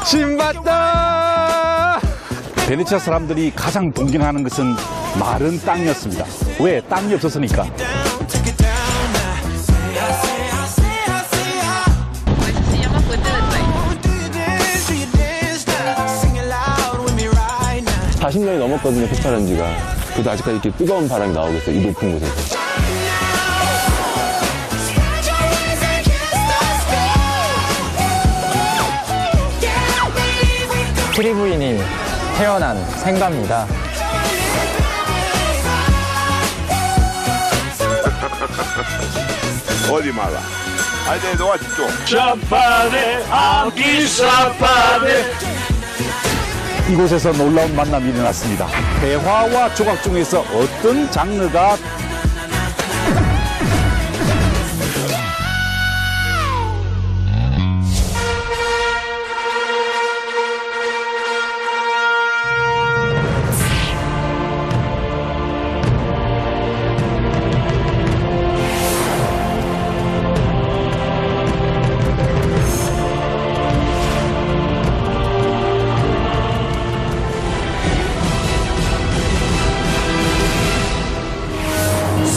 신봤다! 베네치아 사람들이 가장 동경하는 것은 마른 땅이었습니다. 왜? 땅이 없었으니까. 한 40년이 넘었거든요, 페스타라는 지가. 그래도 아직까지 이렇게 뜨거운 바람이 나오고 있어요, 이 높은 곳에서. 트리부인이 태어난 생가입니다. 어디 말라. 아니, 너와 집도. 이곳에서 놀라운 만남이 일어났습니다. 대화와 조각 중에서 어떤 장르가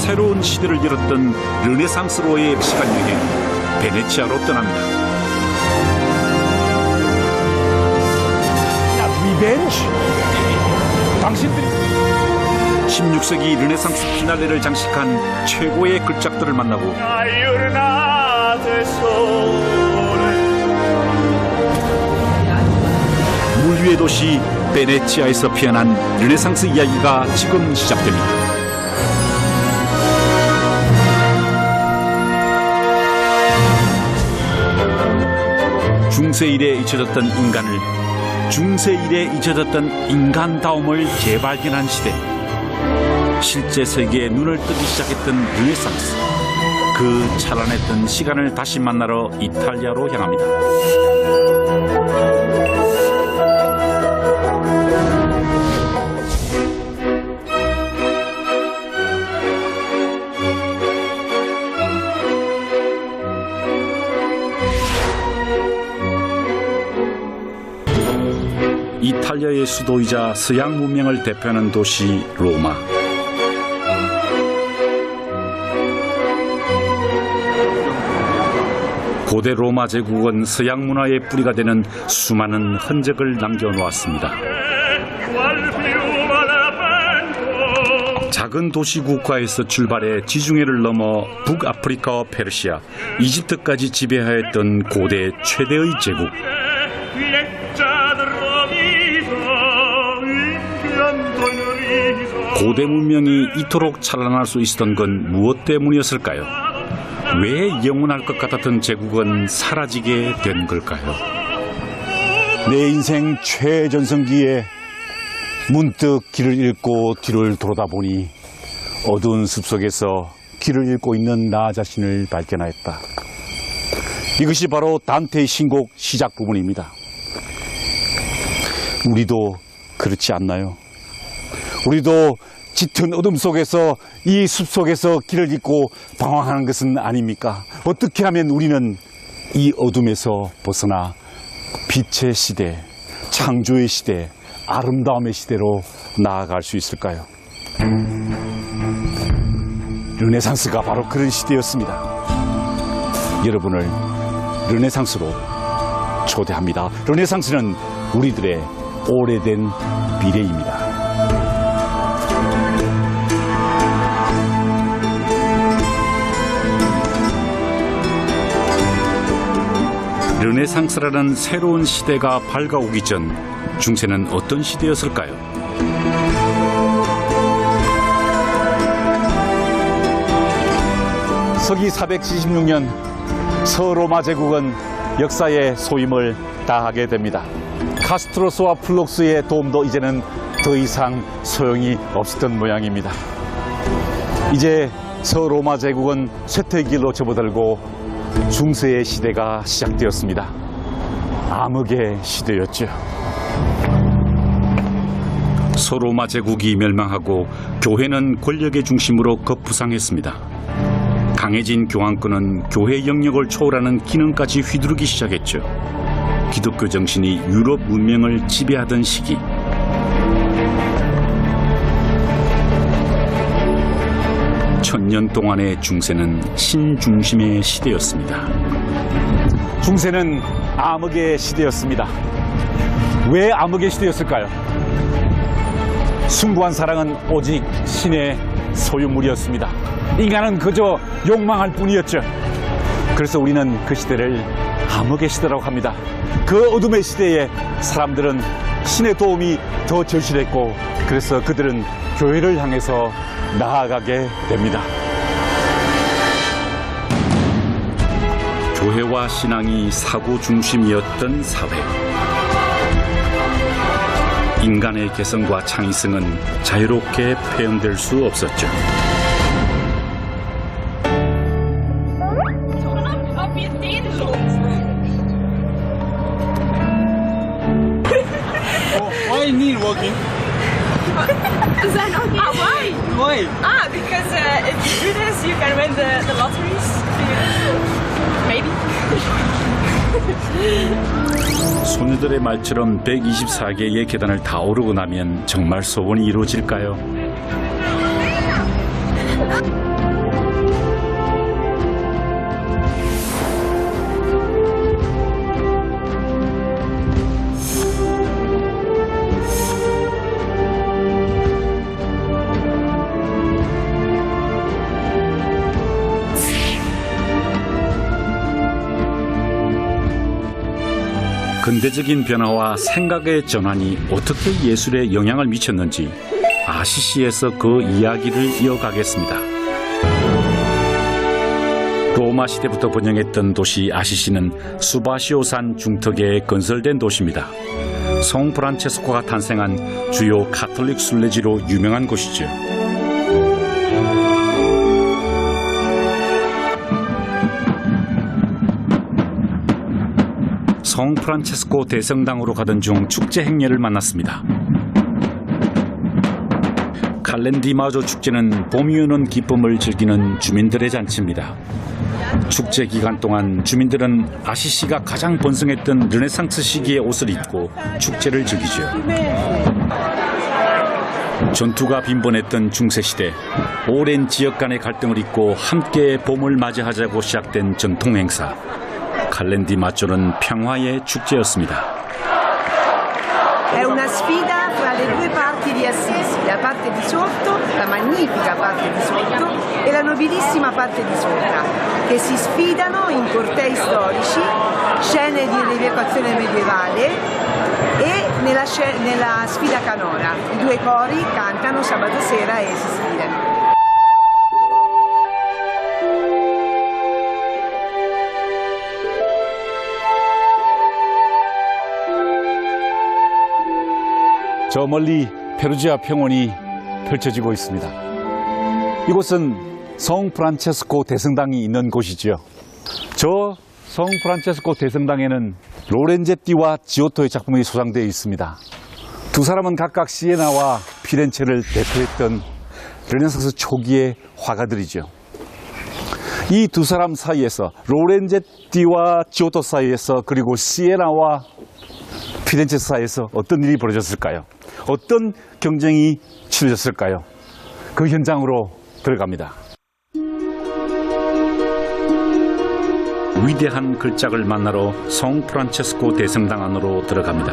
새로운 시대를 열었던 르네상스로의 시간여행 베네치아로 떠납니다. 리벤지? 당신들이 16세기 르네상스 피날레를 장식한 최고의 걸작들을 만나고 물 위의 도시 베네치아에서 피어난 르네상스 이야기가 지금 시작됩니다. 중세일에 잊혀졌던 인간을, 중세일에 잊혀졌던 인간다움을 재발견한 시대. 실제 세계에 눈을 뜨기 시작했던 르네상스. 그 찬란했던 시간을 다시 만나러 이탈리아로 향합니다. 이탈리아의 수도이자 서양 문명을 대표하는 도시 로마. 고대 로마 제국은 서양 문화의 뿌리가 되는 수많은 흔적을 남겨놓았습니다. 작은 도시 국가에서 출발해 지중해를 넘어 북아프리카와 페르시아, 이집트까지 지배하였던 고대 최대의 제국. 고대 문명이 이토록 찬란할 수 있었던 건 무엇 때문이었을까요? 왜 영원할 것 같았던 제국은 사라지게 된 걸까요? 내 인생 최전성기에 문득 길을 잃고 뒤를 돌아다 보니 어두운 숲속에서 길을 잃고 있는 나 자신을 발견하였다. 이것이 바로 단테의 신곡 시작 부분입니다. 우리도 그렇지 않나요? 우리도 짙은 어둠 속에서 이 숲속에서 길을 잃고 방황하는 것은 아닙니까? 어떻게 하면 우리는 이 어둠에서 벗어나 빛의 시대, 창조의 시대, 아름다움의 시대로 나아갈 수 있을까요? 르네상스가 바로 그런 시대였습니다. 여러분을 르네상스로 초대합니다. 르네상스는 우리들의 오래된 미래입니다. 르네상스라는 새로운 시대가 밝아오기 전 중세는 어떤 시대였을까요? 서기 476년 서로마 제국은 역사의 소임을 다하게 됩니다. 카스트로스와 플룩스의 도움도 이제는 더 이상 소용이 없었던 모양입니다. 이제 서로마 제국은 쇠퇴길로 접어들고 중세의 시대가 시작되었습니다. 암흑의 시대였죠. 소로마 제국이 멸망하고 교회는 권력의 중심으로 급부상했습니다. 강해진 교황권은 교회 영역을 초월하는 기능까지 휘두르기 시작했죠. 기독교 정신이 유럽 문명을 지배하던 시기. 천년 동안의 중세는 신중심의 시대였습니다. 중세는 암흑의 시대였습니다. 왜 암흑의 시대였을까요? 숭고한 사랑은 오직 신의 소유물이었습니다. 인간은 그저 욕망할 뿐이었죠. 그래서 우리는 그 시대를 암흑의 시대라고 합니다. 그 어둠의 시대에 사람들은 신의 도움이 더 절실했고, 그래서 그들은 교회를 향해서 나아가게 됩니다. 교회와 신앙이 사고 중심이었던 사회. 인간의 개성과 창의성은 자유롭게 표현될 수 없었죠. Why need walking? Why? Why? Because if you do this, you can win the lotteries. Maybe. 소녀들의 말처럼 124개의 계단을 다 오르고 나면 정말 소원이 이루어질까요? 근대적인 변화와 생각의 전환이 어떻게 예술에 영향을 미쳤는지 아시시에서 그 이야기를 이어가겠습니다. 로마 시대부터 번영했던 도시 아시시는 수바시오산 중턱에 건설된 도시입니다. 성 프란체스코가 탄생한 주요 가톨릭 순례지로 유명한 곳이죠. 성 프란체스코 대성당으로 가던 중 축제 행렬을 만났습니다. 칼렌디마조 축제는 봄이 오는 기쁨을 즐기는 주민들의 잔치입니다. 축제 기간 동안 주민들은 아시시가 가장 번성했던 르네상스 시기의 옷을 입고 축제를 즐기죠. 전투가 빈번했던 중세시대, 오랜 지역 간의 갈등을 잇고 함께 봄을 맞이하자고 시작된 전통 행사. 칼렌디마조는 평화의 축제였습니다. È una sfida fra le due parti di Assisi, la parte di sotto, la magnifica parte di sotto e la nobilissima parte di sopra, che si sfidano in cortei storici, scene di rievocazione medievale e nella sfida canora. I due cori cantano sabato sera e si sfidano. 저 멀리 페루지아 평원이 펼쳐지고 있습니다. 이곳은 성 프란체스코 대성당이 있는 곳이지요. 저 성 프란체스코 대성당에는 로렌제띠와 지오토의 작품이 소장되어 있습니다. 두 사람은 각각 시에나와 피렌체를 대표했던 르네상스 초기의 화가들이죠. 이 두 사람 사이에서, 로렌제띠와 지오토 사이에서, 그리고 시에나와 피렌체 사이에서 어떤 일이 벌어졌을까요? 어떤 경쟁이 치러졌을까요? 그 현장으로 들어갑니다. 위대한 글작을 만나러 성 프란체스코 대성당 안으로 들어갑니다.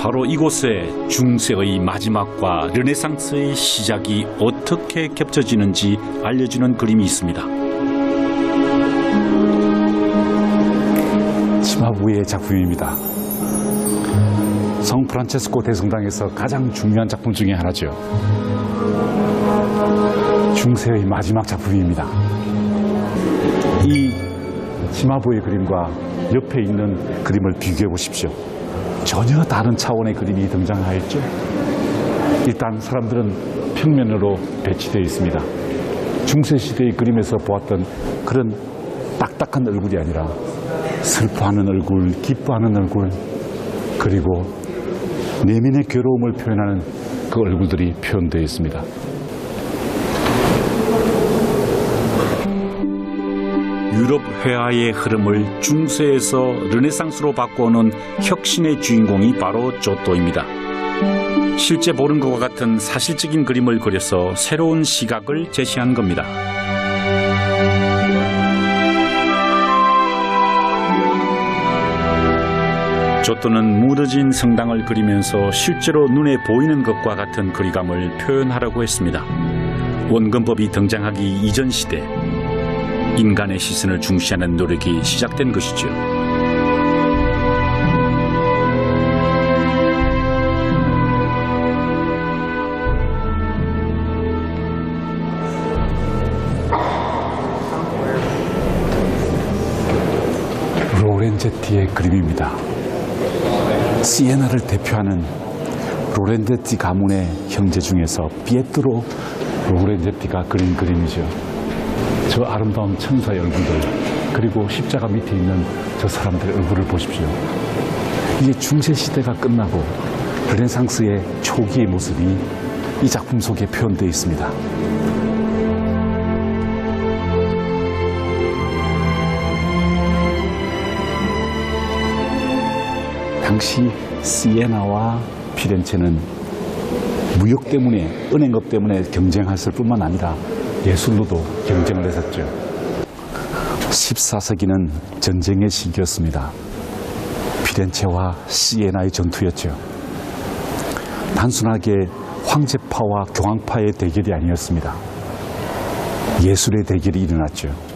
바로 이곳에 중세의 마지막과 르네상스의 시작이 어떻게 겹쳐지는지 알려주는 그림이 있습니다. 치마부의 작품입니다. 성 프란체스코 대성당에서 가장 중요한 작품 중에 하나죠. 중세의 마지막 작품입니다. 이 치마부의 그림과 옆에 있는 그림을 비교해 보십시오. 전혀 다른 차원의 그림이 등장하였죠. 일단 사람들은 평면으로 배치되어 있습니다. 중세시대의 그림에서 보았던 그런 딱딱한 얼굴이 아니라 슬퍼하는 얼굴, 기뻐하는 얼굴, 그리고 내면의 괴로움을 표현하는 그 얼굴들이 표현되어 있습니다. 유럽 회화의 흐름을 중세에서 르네상스로 바꿔놓은 혁신의 주인공이 바로 조또입니다. 실제 보는 것과 같은 사실적인 그림을 그려서 새로운 시각을 제시한 겁니다. 조또는 무너진 성당을 그리면서 실제로 눈에 보이는 것과 같은 거리감을 표현하려고 했습니다. 원근법이 등장하기 이전 시대, 인간의 시선을 중시하는 노력이 시작된 것이죠. 로렌제티의 그림입니다. 시에나를 대표하는 로렌제티 가문의 형제 중에서 피에트로 로렌제티가 그린 그림이죠. 저 아름다운 천사의 얼굴들, 그리고 십자가 밑에 있는 저 사람들의 얼굴을 보십시오. 이게 중세시대가 끝나고 르네상스의 초기의 모습이 이 작품 속에 표현되어 있습니다. 당시 시에나와 피렌체는 무역 때문에, 은행업 때문에 경쟁했을 뿐만 아니라 예술로도 경쟁을 했었죠. 14세기는 전쟁의 시기였습니다. 피렌체와 시에나의 전투였죠. 단순하게 황제파와 교황파의 대결이 아니었습니다. 예술의 대결이 일어났죠.